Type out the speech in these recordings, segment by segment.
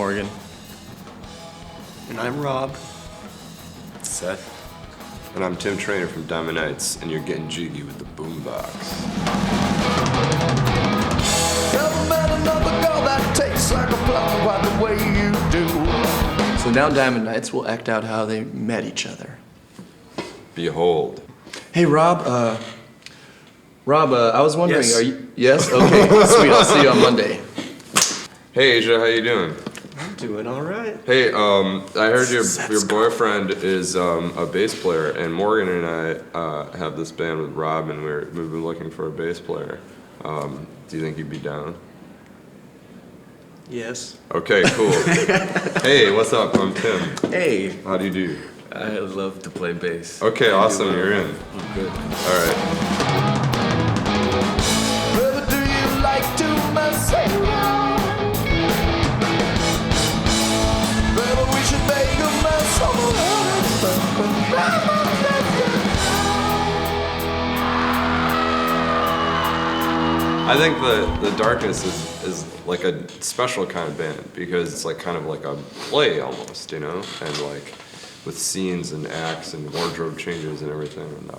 Morgan. And I'm Rob. Seth. And I'm Tim Traynor from Diamond Nights, and you're getting jiggy with the boombox. So now Diamond Nights will act out how they met each other. Behold. Hey, Rob, I was wondering, Yes. are you... Yes? Okay, sweet, I'll see you on Monday. Hey, Asia, how you doing? I'm doing all right. Hey, I heard your boyfriend is a bass player, and Morgan and I have this band with Rob, and we've been looking for a bass player. Do you think you'd be down? Yes. Okay, cool. Hey, what's up? I'm Tim. Hey, How do you do? I love to play bass. Okay, awesome. You're in. I'm good. All right. Do you like to mess around? Baby, we should make a mess of I think the Darkness is like a special kind of band because it's like kind of like a play almost, you know, and like with scenes and acts and wardrobe changes and everything. And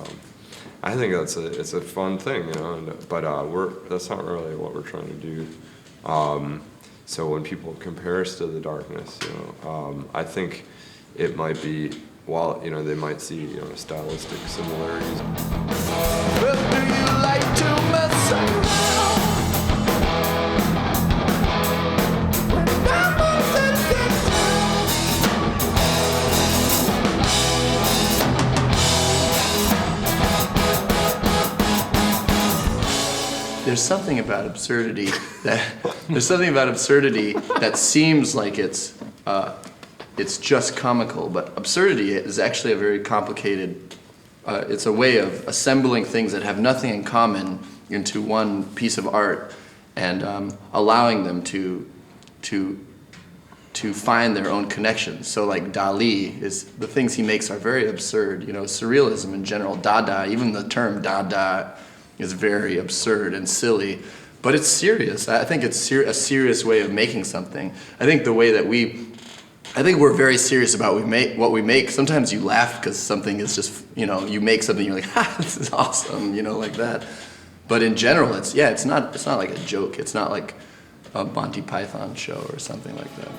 I think it's a fun thing, you know. But that's not really what we're trying to do. So when people compare us to the Darkness, you know, I think it might be, while you know they might see, you know, stylistic similarities. do you like to mess around? There's something about absurdity that seems like it's just comical, but absurdity is actually a very complicated. It's a way of assembling things that have nothing in common into one piece of art, and allowing them to find their own connections. So like Dali, the things he makes are very absurd. You know, surrealism in general, Dada, even the term Dada is very absurd and silly, but it's serious. I think it's a serious way of making something. I think the way that I think we're very serious about what we make. Sometimes you laugh because something is just, you know, you make something, you're like, ha, this is awesome, you know, like that. But in general, it's not like a joke. It's not like a Monty Python show or something like that.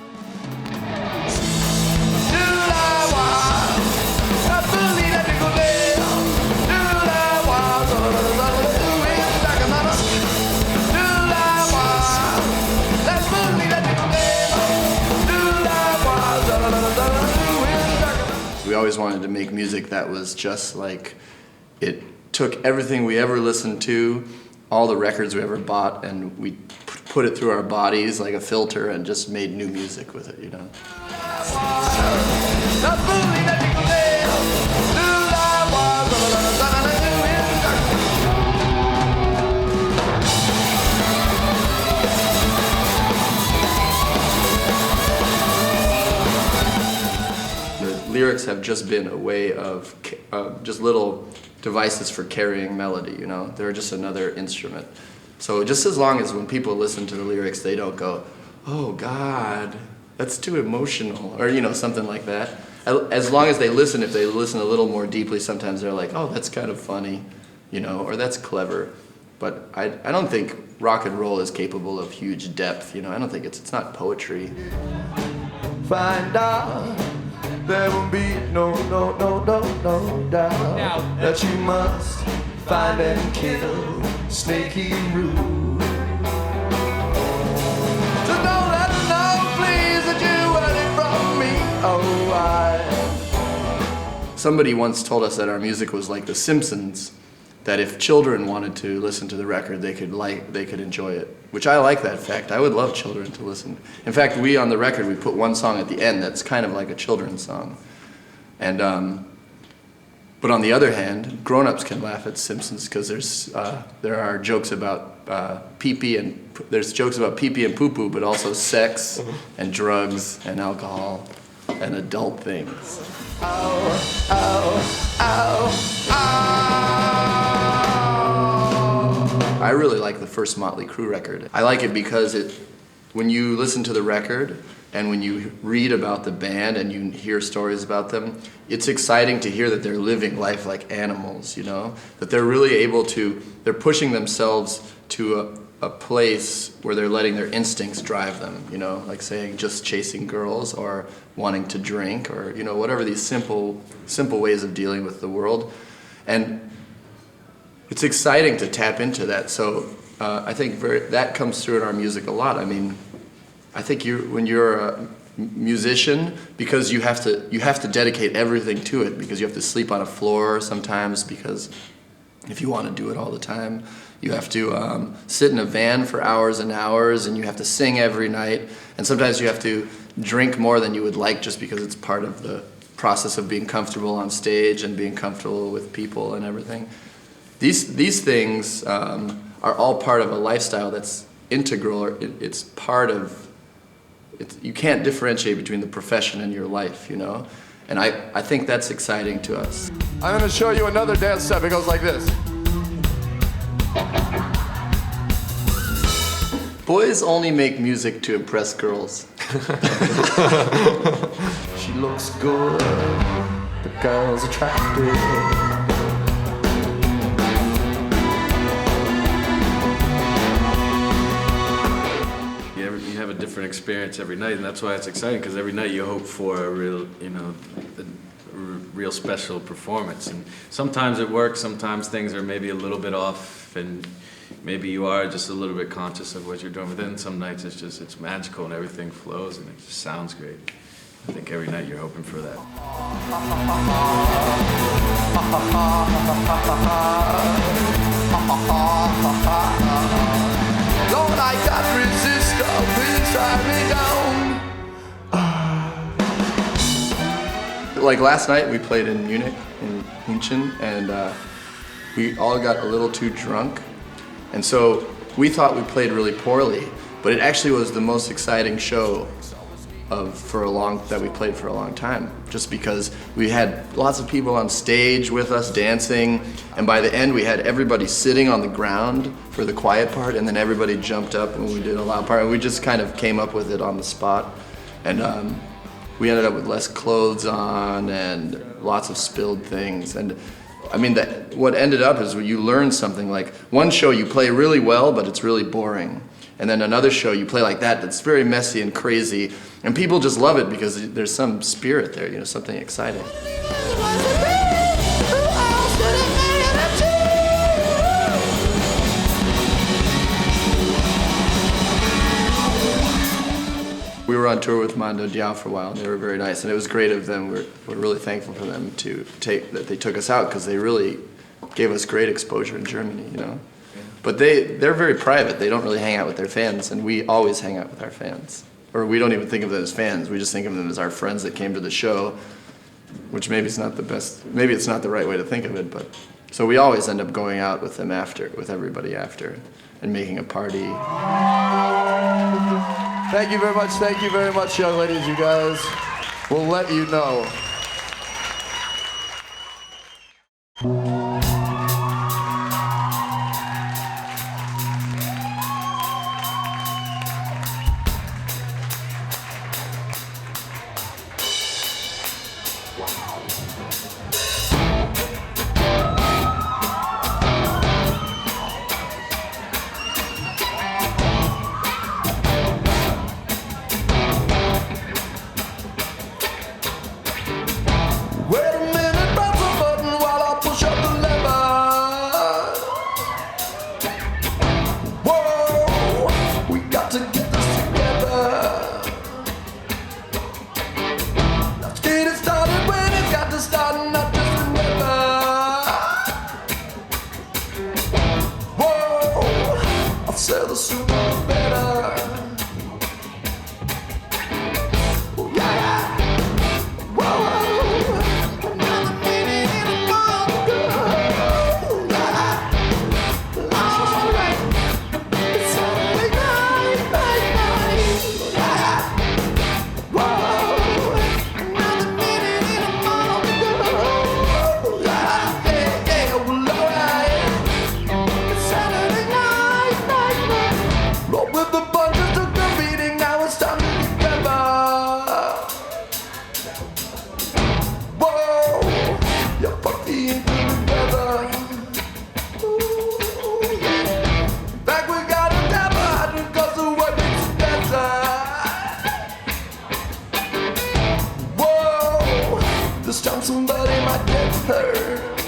We always wanted to make music that was just like, it took everything we ever listened to, all the records we ever bought, and we put it through our bodies like a filter and just made new music with it, you know? Lyrics have just been a way of just little devices for carrying melody, you know? They're just another instrument. So just as long as when people listen to the lyrics, they don't go, oh God, that's too emotional, or you know, something like that. As long as they listen, if they listen a little more deeply, sometimes they're like, oh, that's kind of funny, you know, or that's clever. But I don't think rock and roll is capable of huge depth, you know? I don't think it's not poetry. Find out. There will be no doubt that you must find and kill Snaky Roo. So don't let them know, please, that you want it from me. Oh, Somebody once told us that our music was like The Simpsons, that if children wanted to listen to the record, they could enjoy it. Which I like that fact. I would love children to listen. In fact, on the record, we put one song at the end that's kind of like a children's song. And but on the other hand, grown-ups can laugh at Simpsons because there are jokes about pee-pee and poo-poo, but also sex and drugs and alcohol and adult things. I really like the first Motley Crue record. I like it because when you listen to the record and when you read about the band and you hear stories about them, it's exciting to hear that they're living life like animals, you know? That they're really able to, they're pushing themselves to a place where they're letting their instincts drive them, you know? Like saying just chasing girls or wanting to drink or, you know, whatever these simple ways of dealing with the world. And it's exciting to tap into that. So I think that comes through in our music a lot. I mean, I think when you're a musician, because you have to dedicate everything to it, because you have to sleep on a floor sometimes, because if you want to do it all the time, you have to sit in a van for hours and hours, and you have to sing every night, and sometimes you have to drink more than you would like just because it's part of the process of being comfortable on stage and being comfortable with people and everything. These things are all part of a lifestyle that's integral. Or it's part of. You can't differentiate between the profession and your life, you know? And I think that's exciting to us. I'm gonna show you another dance step. It goes like this. Boys only make music to impress girls. She looks good, the girl's attractive. You have a different experience every night, and that's why it's exciting, because every night you hope for a real, real special performance. And sometimes it works, sometimes things are maybe a little bit off, and maybe you are just a little bit conscious of what you're doing, but then some nights it's magical and everything flows and it just sounds great. I think every night you're hoping for that. Lord, I can't resist, please drive me down. Like last night we played in Munich, in München, and we all got a little too drunk. And so we thought we played really poorly, but it actually was the most exciting show that we played for a long time, just because we had lots of people on stage with us dancing, and by the end we had everybody sitting on the ground for the quiet part, and then everybody jumped up when we did a loud part, and we just kind of came up with it on the spot. And we ended up with less clothes on and lots of spilled things. And I mean, what ended up is when you learn something. Like one show you play really well, but it's really boring. And then another show you play like that's very messy and crazy. And people just love it because there's some spirit there, you know, something exciting. We were on tour with Mando Diao for a while, and they were very nice, and it was great of them. We're really thankful for them that they took us out, because they really gave us great exposure in Germany, you know. But they're very private. They don't really hang out with their fans, and we always hang out with our fans. Or we don't even think of them as fans. We just think of them as our friends that came to the show, which maybe it's not the best. Maybe it's not the right way to think of it, but so we always end up going out with them after, with everybody after, and making a party. Thank you very much, young ladies, you guys. We'll let you know. Wait a minute, press a button while I push up the This time somebody might get hurt.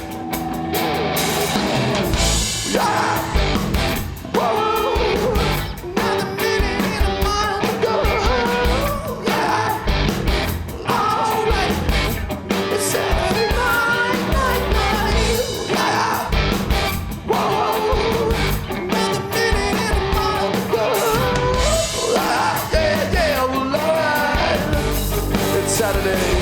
Yeah! Whoa! Another minute and a mile to go. Yeah! Alright! It's Saturday night. Yeah! Whoa! Another minute and a mile to go. Yeah, well, alright. It's Saturday night.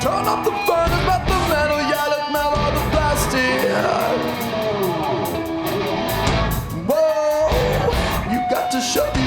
Turn up the furnace, but the metal, yeah, let's melt all the plastic. Whoa, you got to shut the